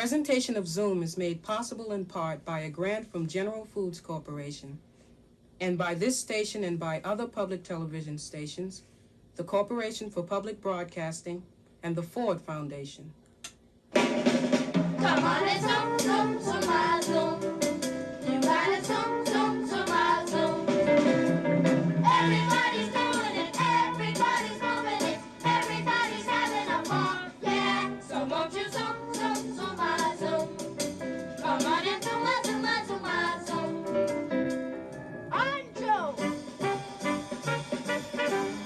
presentation of Zoom is made possible in part by a grant from General Foods Corporation, and by this station and by other public television stations, the Corporation for Public Broadcasting, and the Ford Foundation. Come on and zoom, zoom, zoom, my zoom. You gotta zoom, zoom, zoom, my zoom. Everybody's doing it, everybody's moving it, everybody's having a ball, yeah. So won't you zoom, zoom, zoom, my zoom. Come on and zoom, my zoom, my zoom, my zoom. I'm Joe.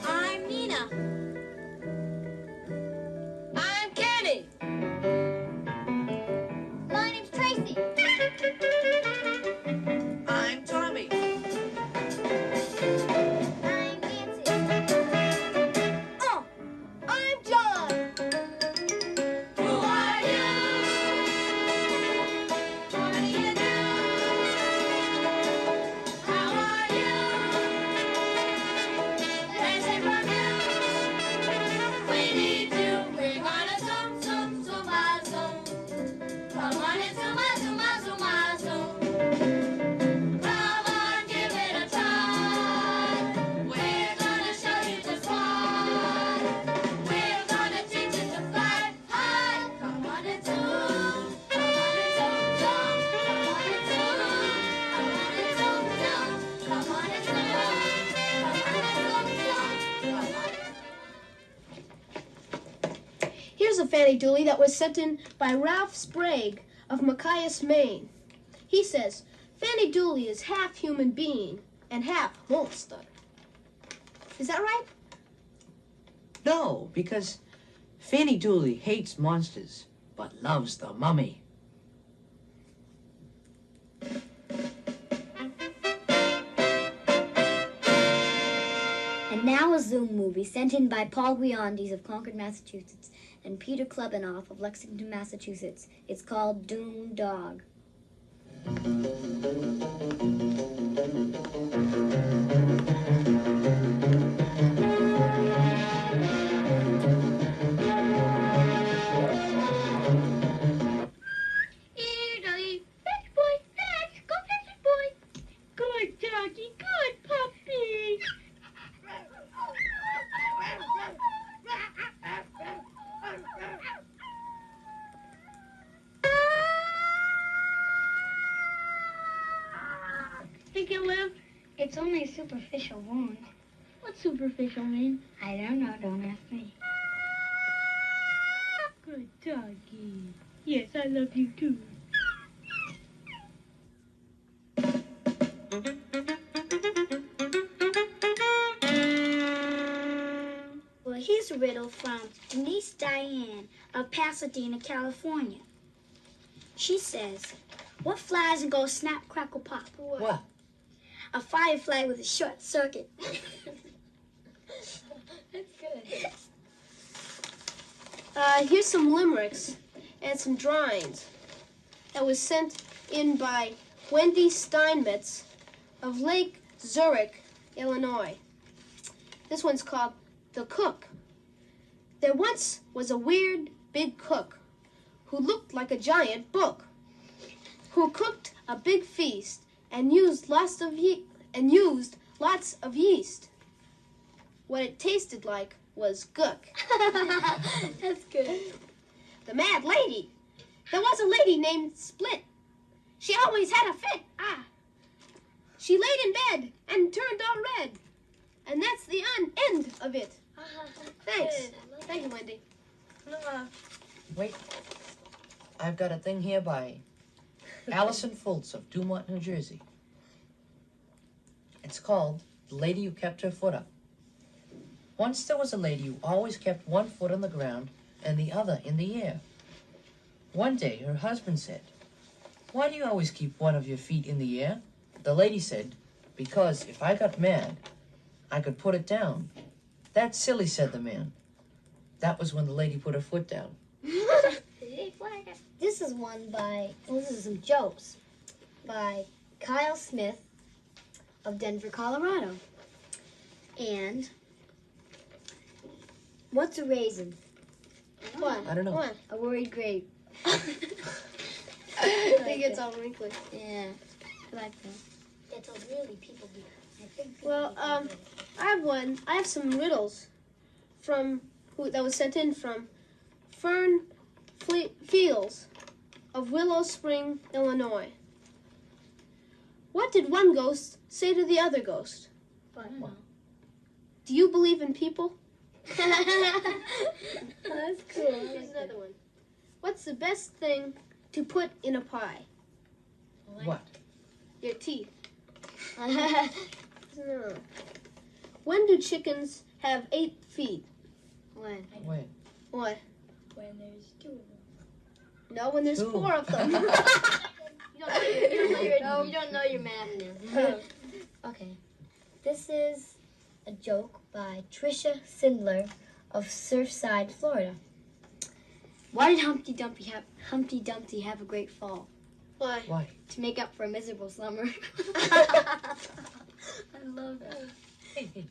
I'm Nina. I'm Kenny. My name's Tracy. I'm Tommy. I'm Nancy. Oh, I'm John. Who are you? What do you do? How are you? They say from you. We need you. We're gonna zoom, zoom, zoom, my zoom. Come on and zoom, my zoom, my zoom, my zoom. Come on, give it a try. We're gonna show you just why. We're gonna teach you to fly high. Come on and zoom. Come on and zoom, zoom. Come on and zoom. Come on and zoom, zoom. Come on and zoom. Come on and zoom, zoom. Come on and Here's a Fanny Dooley that was sent in by Ralph Sprague of Machias, Maine. He says, Fanny Dooley is half human being and half monster. Is that right? No, because Fanny Dooley hates monsters, but loves the mummy. And now a Zoom movie sent in by Paul Guiondes of Concord, Massachusetts, and Peter Klebanoff of Lexington, Massachusetts. It's called Doom Dog. Italy, fetch boy, fetch, go fetch it, boy. Good doggy, good puppy. Think you live? It's only a superficial wound. What's superficial mean? I don't know, don't ask me. Good doggy. Yes, I love you too. Well, here's a riddle from Denise Diane of Pasadena, California. She says, what flies and goes snap, crackle, pop? What? A firefly with a short circuit. That's good. Here's some limericks and some drawings that was sent in by Wendy Steinmetz of Lake Zurich, Illinois. This one's called The Cook. There once was a weird big cook who looked like a giant book, who cooked a big feast and used lots of yeast. What it tasted like was gook. That's good. The mad lady. There was a lady named Split. She always had a fit. She laid in bed and turned all red. And that's the end of it. Thanks. Thank you, Wendy. Wait. I've got a thing here by Allison Fultz of Dumont, New Jersey. It's called The Lady Who Kept Her Foot Up. Once there was a lady who always kept one foot on the ground and the other in the air. One day her husband said, "Why do you always keep one of your feet in the air?" The lady said, "Because if I got mad, I could put it down." "That's silly," said the man. That was when the lady put her foot down. This is one by, this is some jokes by Kyle Smith of Denver, Colorado. And what's a raisin? One. I don't know. One. A worried grape. I think it's all wrinkly. Yeah, I like that. That's how really people do. I think people Well, do that. I have one. I have some riddles that was sent in from Fern Fields of Willow Spring, Illinois. What did one ghost say to the other ghost? What? Do you believe in people? That's cool. Here's another one. What's the best thing to put in a pie? What? Your teeth. No. When do chickens have 8 feet? When? Wait. What? When there's 2 of them. No, when there's 2. 4 of them. You don't know your math now. Okay. This is a joke by Tricia Sindler of Surfside, Florida. Why did Humpty Dumpty have a great fall? Why? Why? To make up for a miserable summer. I love that. Hey,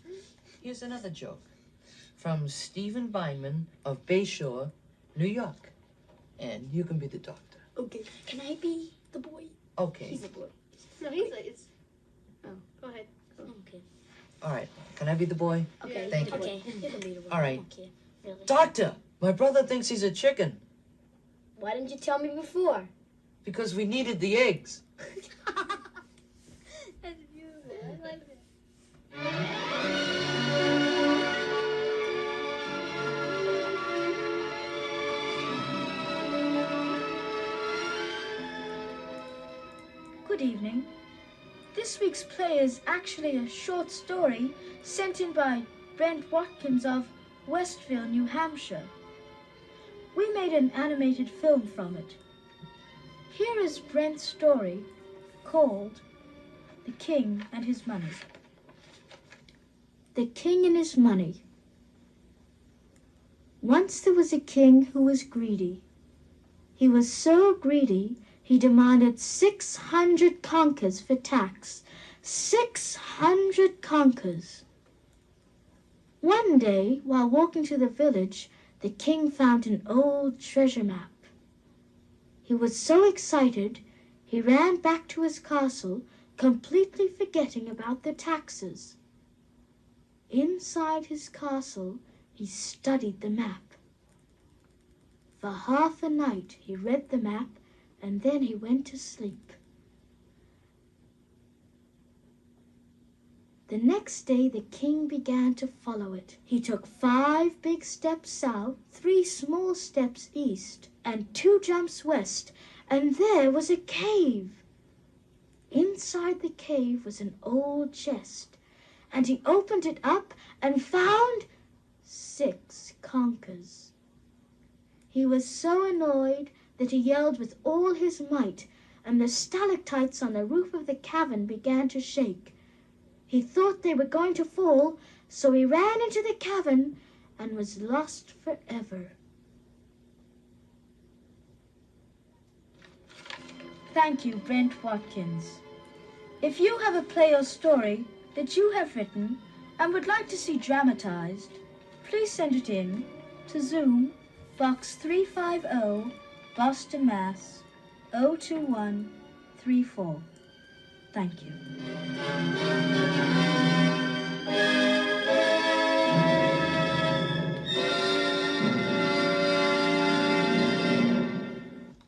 here's another joke from Stephen Beinman of Bayshore, New York. And you can be the doctor. Okay. Can I be the boy? Okay. He's a boy. No, it's. Oh. Go ahead. Okay. All right. Can I be the boy? Okay. Thank you. Okay. You can be the boy. All right. Okay. Really. Doctor, my brother thinks he's a chicken Why didn't you tell me before? because we needed the eggs. That's beautiful. I like that. Good evening. This week's play is actually a short story sent in by Brent Watkins of Westville, New Hampshire. We made an animated film from it. Here is Brent's story called The King and His Money. The King and His Money. Once there was a king who was greedy. He was so greedy he demanded 600 conkers for tax. 600 conkers. One day, while walking to the village, the king found an old treasure map. He was so excited, he ran back to his castle, completely forgetting about the taxes. Inside his castle, he studied the map. For half a night, he read the map, and then he went to sleep. The next day, the king began to follow it. He took 5 big steps south, 3 small steps east, and 2 jumps west, and there was a cave. Inside the cave was an old chest, and he opened it up and found 6 conkers. He was so annoyed that he yelled with all his might, and the stalactites on the roof of the cavern began to shake. He thought they were going to fall, so he ran into the cavern and was lost forever. Thank you, Brent Watkins. If you have a play or story that you have written and would like to see dramatized, please send it in to Zoom, Box 350, Boston, Mass. 02134. Thank you.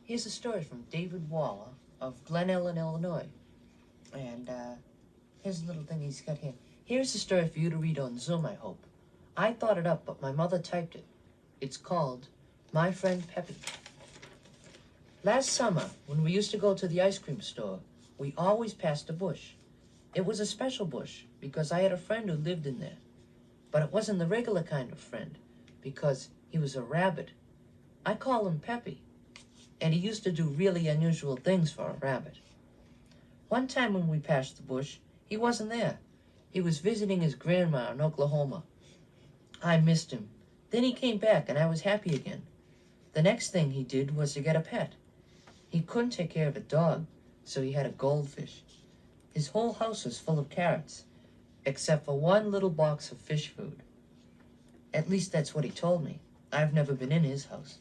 Here's a story from David Waller of Glen Ellen, Illinois. And here's a little thing he's got here. Here's a story for you to read on Zoom, I hope. I thought it up, but my mother typed it. It's called My Friend Peppy. Last summer, when we used to go to the ice cream store, we always passed a bush. It was a special bush because I had a friend who lived in there. But it wasn't the regular kind of friend because he was a rabbit. I call him Peppy, and he used to do really unusual things for a rabbit. One time when we passed the bush, he wasn't there. He was visiting his grandma in Oklahoma. I missed him. Then he came back, and I was happy again. The next thing he did was to get a pet. He couldn't take care of a dog, so he had a goldfish. His whole house was full of carrots, except for one little box of fish food. At least that's what he told me. I've never been in his house.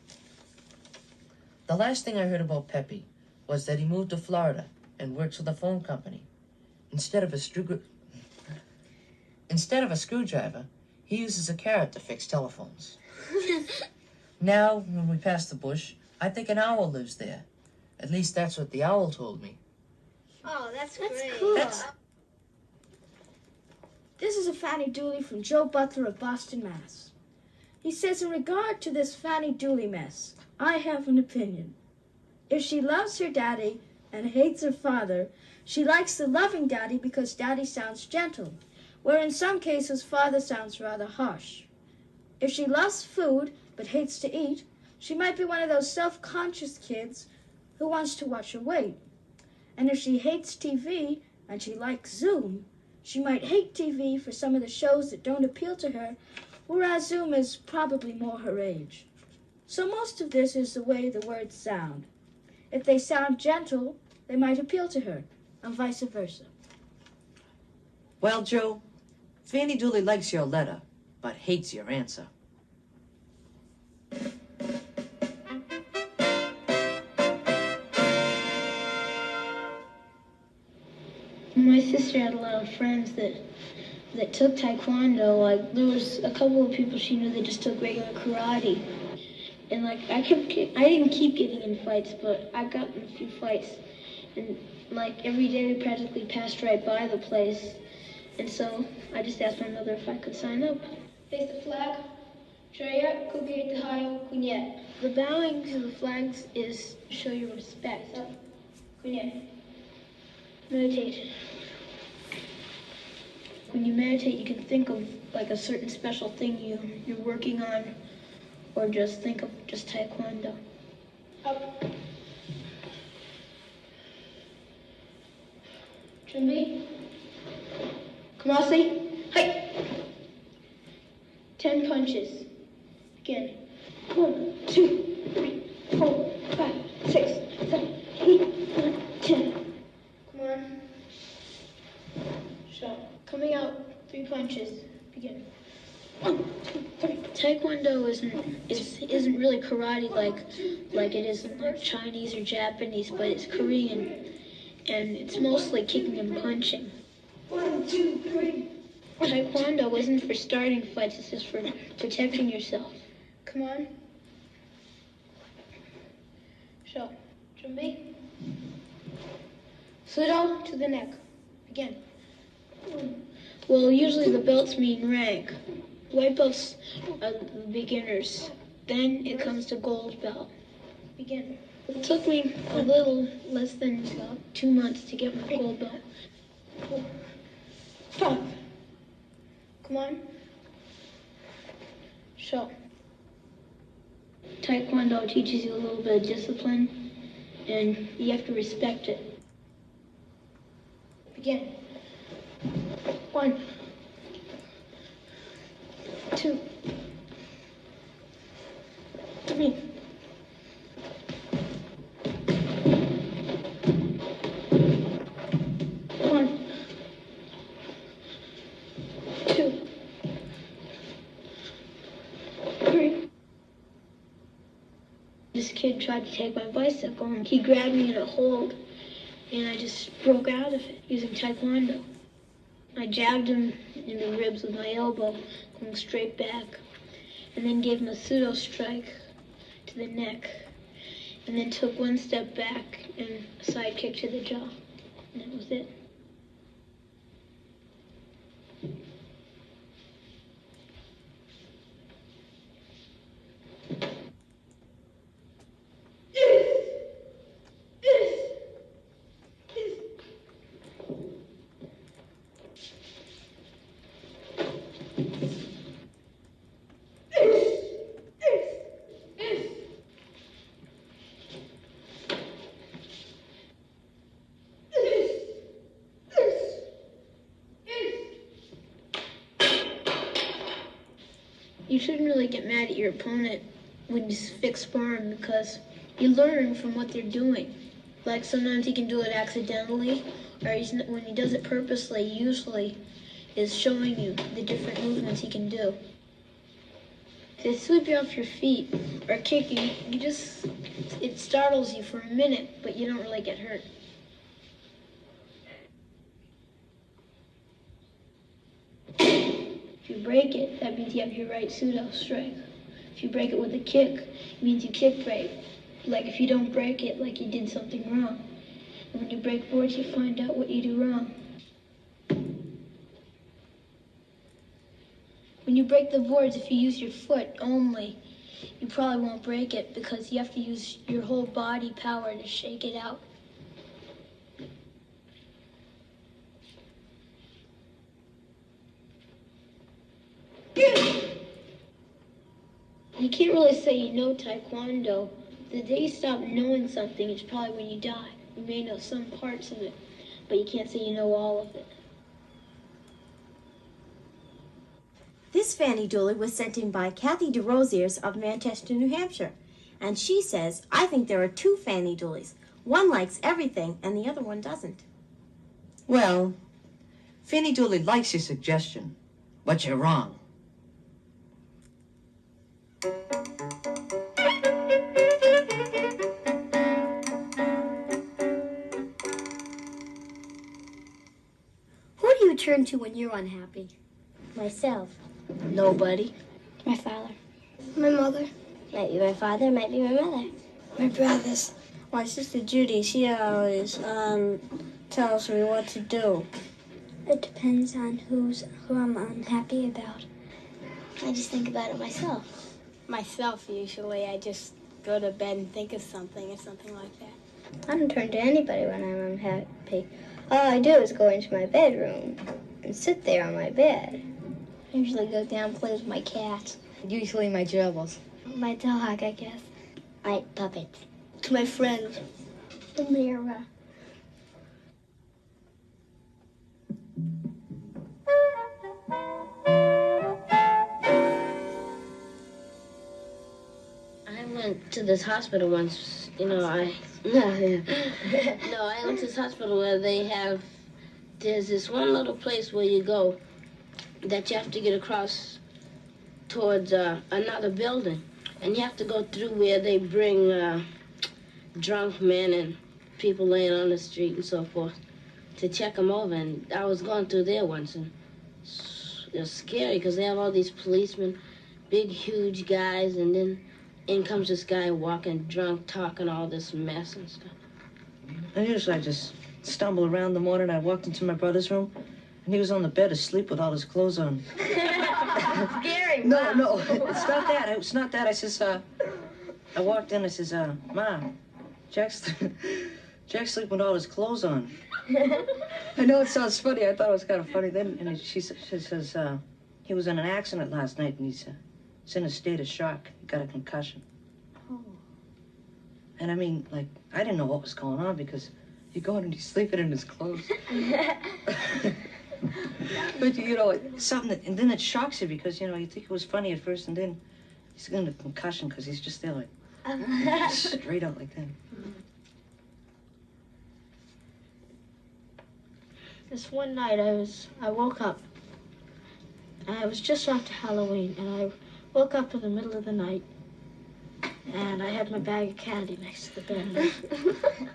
The last thing I heard about Peppy was that he moved to Florida and works with a phone company. Instead of a screwdriver, he uses a carrot to fix telephones. Now, when we pass the bush, I think an owl lives there. At least that's what the owl told me. Oh, that's That's great. cool. That's- This is a Fanny Dooley from Joe Butler of Boston, Mass. He says, in regard to this Fanny Dooley mess, I have an opinion. If she loves her daddy and hates her father, she likes the loving daddy because daddy sounds gentle, where in some cases father sounds rather harsh. If she loves food but hates to eat, she might be one of those self-conscious kids who wants to watch her weight. And if she hates TV and she likes Zoom, she might hate TV for some of the shows that don't appeal to her, whereas Zoom is probably more her age. So most of this is the way the words sound. If they sound gentle, they might appeal to her, and vice versa. Well, Joe, Fanny Dooley likes your letter, but hates your answer. My sister had a lot of friends that took taekwondo. Like, there was a couple of people she knew that just took regular karate. And like, I didn't keep getting in fights, but I got in a few fights. And like, every day we practically passed right by the place. And so I just asked my mother if I could sign up. Face the flag. Shaya, Kuki, Tahayo, Kunyet. The bowing to the flags is to show your respect. Kunyet. Meditate. When you meditate, you can think of like a certain special thing you're working on, or just think of just taekwondo. Up. 준비. Kamasi. Hi. 10 punches. Begin. 1, 2, 3, 4, 5, 6, 7, 8, 9, 10. Come on. Shot. Coming out. 3 punches. Begin. 1, 2, 3. Taekwondo isn't really karate like it is in like Chinese or Japanese, but it's Korean, and it's mostly kicking and punching. 1, 2, 3. Taekwondo isn't for starting fights, it's just for protecting yourself. Come on. Shot. 준비. Sudo to the neck. Begin. Well, usually the belts mean rank. White belts are the beginners. Then it comes to gold belt. Begin. It took me a little less than 2 months to get my gold belt. 4, 5. Come on. Show. Taekwondo teaches you a little bit of discipline, and you have to respect it. Begin. 1, 2, 3. This kid tried to take my bicycle, and he grabbed me in a hold, and I just broke out of it using taekwondo. I jabbed him in the ribs with my elbow, going straight back, and then gave him a pseudo strike to the neck, and then took 1 step back and a side kick to the jaw, and that was it. You shouldn't really get mad at your opponent when you fix sparring because you learn from what they're doing. Like sometimes he can do it accidentally, or when he does it purposely, usually is showing you the different movements he can do. they sweep you off your feet or kick you, it startles you for a minute, but you don't really get hurt. If you break it, that means you have your right pseudo strike. If you break it with a kick, it means you kick right. Like if you don't break it, like you did something wrong. And when you break boards, you find out what you do wrong. When you break the boards, if you use your foot only, you probably won't break it because you have to use your whole body power to shake it out. You can't really say you know Taekwondo. The day you stop knowing something is probably when you die. You may know some parts of it, but you can't say you know all of it. This Fanny Dooley was sent in by Kathy DeRosiers of Manchester, New Hampshire. And she says, I think there are two Fanny Dooleys. One likes everything and the other one doesn't. Well, Fanny Dooley likes your suggestion, but you're wrong. Who do you turn to when you're unhappy? Myself. Nobody. My father. My mother. Might be my father, might be my mother. My brothers. My sister Judy, she always tells me what to do. It depends on who I'm unhappy about. I just think about it myself. Myself, usually. I just go to bed and think of something or something like that. I don't turn to anybody when I'm unhappy. All I do is go into my bedroom and sit there on my bed. I usually go down and play with my cat. Usually my gerbils. My dog, I guess. My puppets. To my friends. The mirror. I went to this hospital once, No, I went to this hospital where there's this one little place where you go that you have to get across towards another building. And you have to go through where they bring drunk men and people laying on the street and so forth to check them over. And I was going through there once, and it was scary because they have all these policemen, big, huge guys, and then in comes this guy walking drunk, talking all this mess and stuff. And usually I just stumble around in the morning. I walked into my brother's room, and he was on the bed asleep with all his clothes on. Scary. No, it's not that. It's not that. I says, I walked in, I says, Ma, Jack's sleeping with all his clothes on. I know it sounds funny. I thought it was kind of funny then. And she says, he was in an accident last night, and he's in a state of shock. He got a concussion. Oh. And I mean, like, I didn't know what was going on because you go in and he's sleeping in his clothes. But, something that, and then it shocks you because, you think it was funny at first, and then he's getting a concussion because he's just there, like, straight out like that. This one night I woke up, and it was just after Halloween, and I woke up in the middle of the night, and I had my bag of candy next to the bed.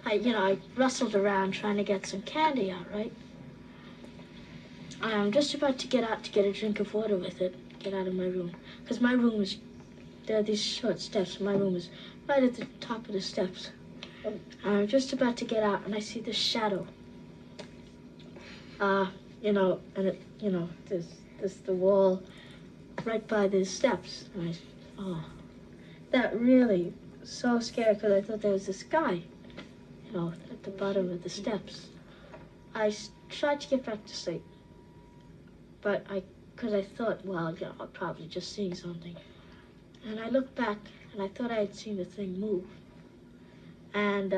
I rustled around trying to get some candy out, right? I'm just about to get out to get a drink of water with it, get out of my room. Because my room there are these short steps. My room is right at the top of the steps. And I'm just about to get out, and I see this shadow. And there's the wall right by the steps. And that really so scary because I thought there was this guy, at the bottom of the steps. I tried to get back to sleep. But because I thought, I'm probably just seeing something. And I looked back, and I thought I had seen the thing move. And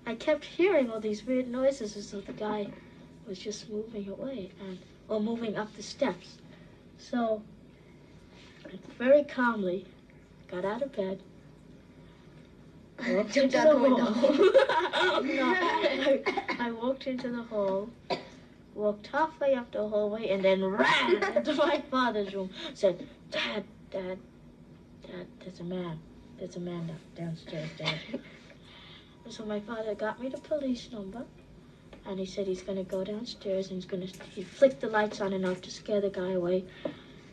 I kept hearing all these weird noises as though the guy was just moving away, or moving up the steps. So, I very calmly got out of bed, walked into the hall. I walked into the hall, walked halfway up the hallway, and then ran into my father's room. Said, Dad, there's a man downstairs, Dad. So my father got me the police number, and he said he's gonna go downstairs and he flicked the lights on and off to scare the guy away.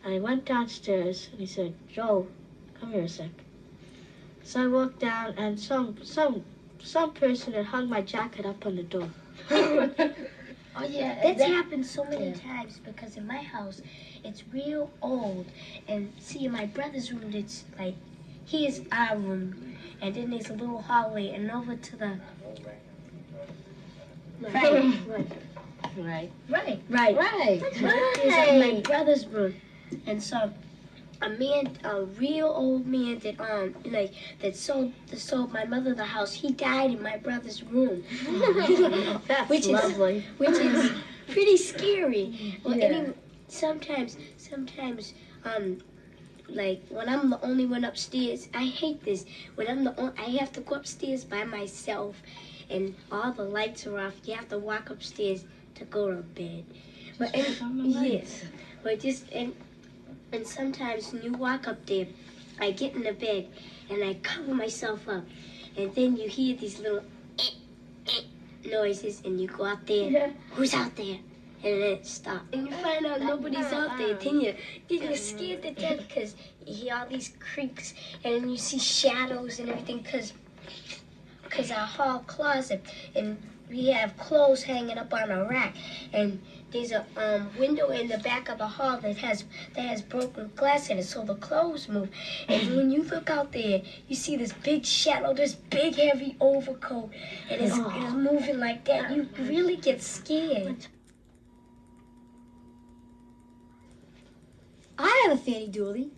And I went downstairs and he said, Joe, come here a sec. So I walked down and some person had hung my jacket up on the door. Oh yeah, that's happened so many times because in my house, it's real old. And see, in my brother's room, it's like, here's our room, and then there's a little hallway, and over to the right. There's my brother's room, and so a real old man that sold my mother the house. He died in my brother's room, That's which lovely. which is pretty scary. Well, anyway, sometimes, like when I'm the only one upstairs, I hate this. When I have to go upstairs by myself, and all the lights are off. You have to walk upstairs to go to bed. But and sometimes when you walk up there, I get in the bed and I cover myself up, and then you hear these little noises, and you go out there. Who's out there? And then it stops. And you find out nobody's out there. Then you're scared to death because you hear all these creaks, and then you see shadows and everything because our hall closet, and we have clothes hanging up on a rack, and there's a window in the back of the hall that has broken glass in it, so the clothes move. And when you look out there, you see this big shadow, this big heavy overcoat, and it's moving like that. You really get scared. I have a Fanny Dooley,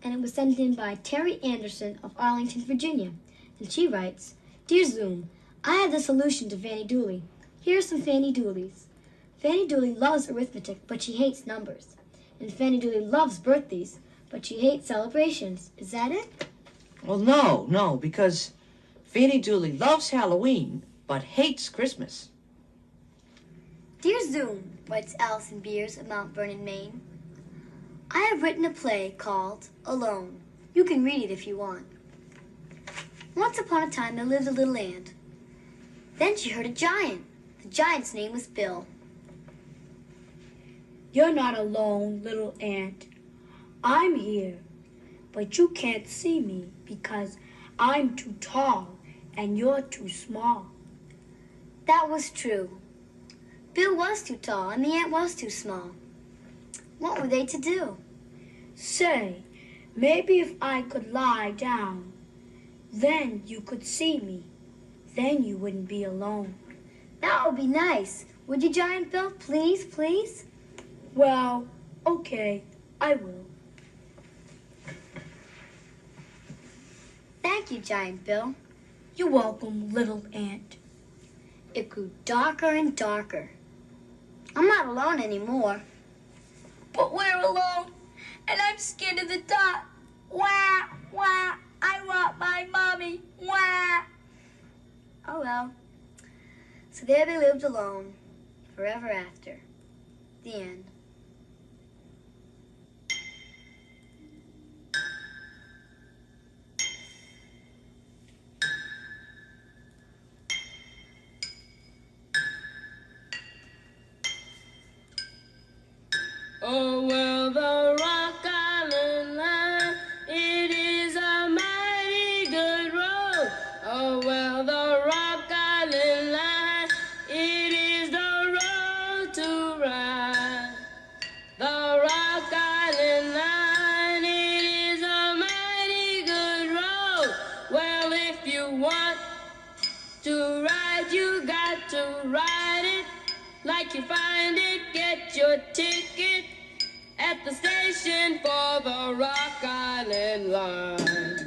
and it was sent in by Terry Anderson of Arlington, Virginia. And she writes, Dear Zoom, I have the solution to Fanny Dooley. Here are some Fanny Dooleys. Fanny Dooley loves arithmetic, but she hates numbers. And Fanny Dooley loves birthdays, but she hates celebrations. Is that it? Well, no, because Fanny Dooley loves Halloween, but hates Christmas. Dear Zoom, writes Allison Beers of Mount Vernon, Maine. I have written a play called Alone. You can read it if you want. Once upon a time there lived a little ant. Then she heard a giant. The giant's name was Bill. You're not alone, little ant. I'm here, but you can't see me because I'm too tall and you're too small. That was true. Bill was too tall and the ant was too small. What were they to do? Say, maybe if I could lie down, then you could see me. Then you wouldn't be alone. That would be nice. Would you, Giant Bill? Please, please? Well, okay, I will. Thank you, Giant Bill. You're welcome, little ant. It grew darker and darker. I'm not alone anymore. But we're alone, and I'm scared of the dark. Wah, wah, I want my mommy. Wah. Oh well. So there they lived alone, forever after. The end. Oh, well, the Rock Island line, it is a mighty good road. Oh, well, the Rock Island line, it is the road to ride. The Rock Island line, it is a mighty good road. Well, if you want to ride, you got to ride it like you find it. Get your ticket at the station for the Rock Island line.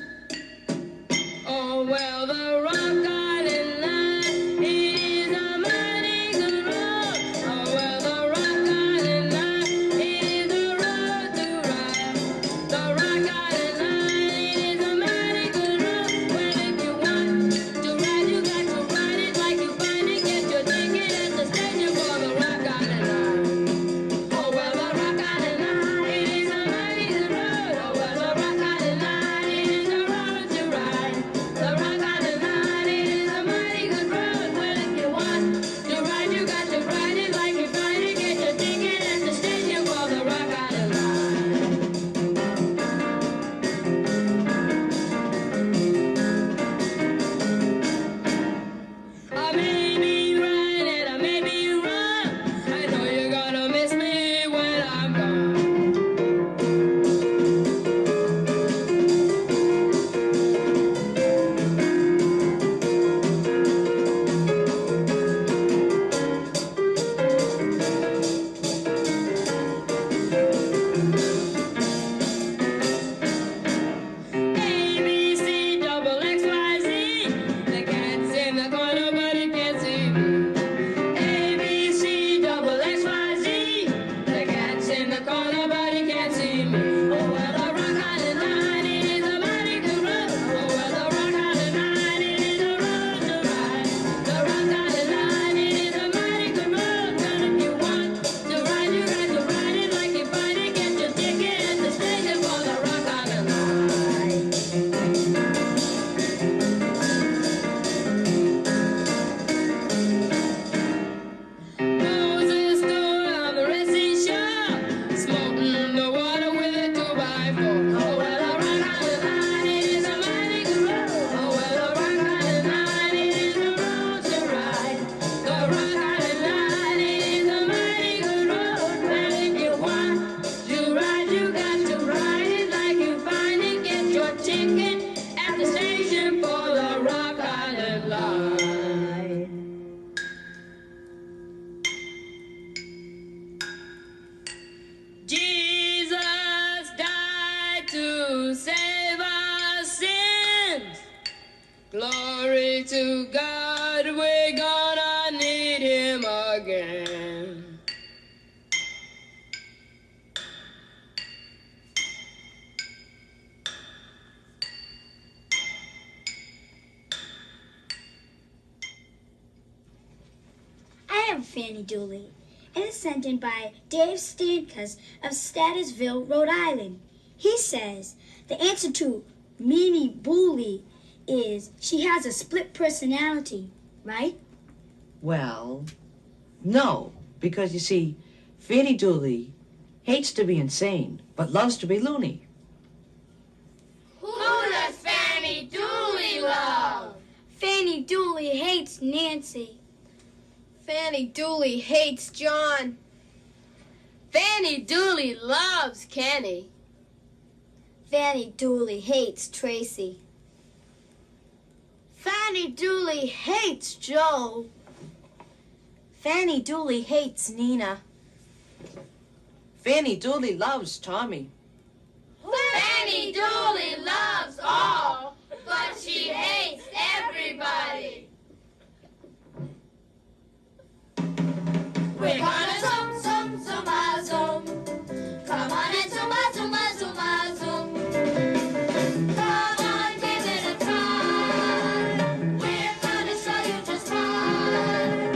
Oh, well, the Rock Island line, it is a mighty good road. Oh, well, the Rock Island line, it is the road to ride. The Rock Island line, it is a mighty good road. Well, if you want to ride, you got to ride it like you find it. Get your ticket at the station for the Rock Island line. to God, we're gonna need him again. I have a Fanny Dooley. It is sent in by Dave Stankus of Statusville, Rhode Island. He says the answer to Meanie Booley is she has a split personality, right? Well, no, because you see, Fanny Dooley hates to be insane, but loves to be loony. Who does Fanny Dooley love? Fanny Dooley hates Nancy. Fanny Dooley hates John. Fanny Dooley loves Kenny. Fanny Dooley hates Tracy. Fanny Dooley hates Joe. Fanny Dooley hates Nina. Fanny Dooley loves Tommy. Fanny Dooley loves all, but she hates everybody. We're gonna zoom, zoom, zoom, ah, zoom. Come on and zoom, ah, zoom, ah, zoom, ah, zoom. Come on, give it a try. We're gonna show you just why.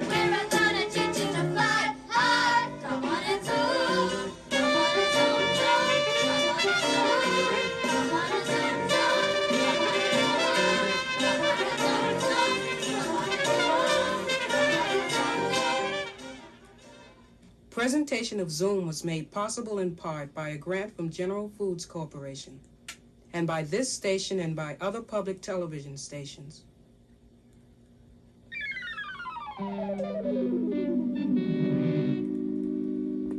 We're gonna teach you to fly high. Come on and zoom. Come on and zoom, zoom. Come on and zoom. Come on and zoom, zoom. Come on and zoom. Come on and zoom, zoom. Come on and zoom. Come on and zoom, zoom. Presentation of Zoom was made possible in part by a grant from General Foods Corporation, and by this station and by other public television stations.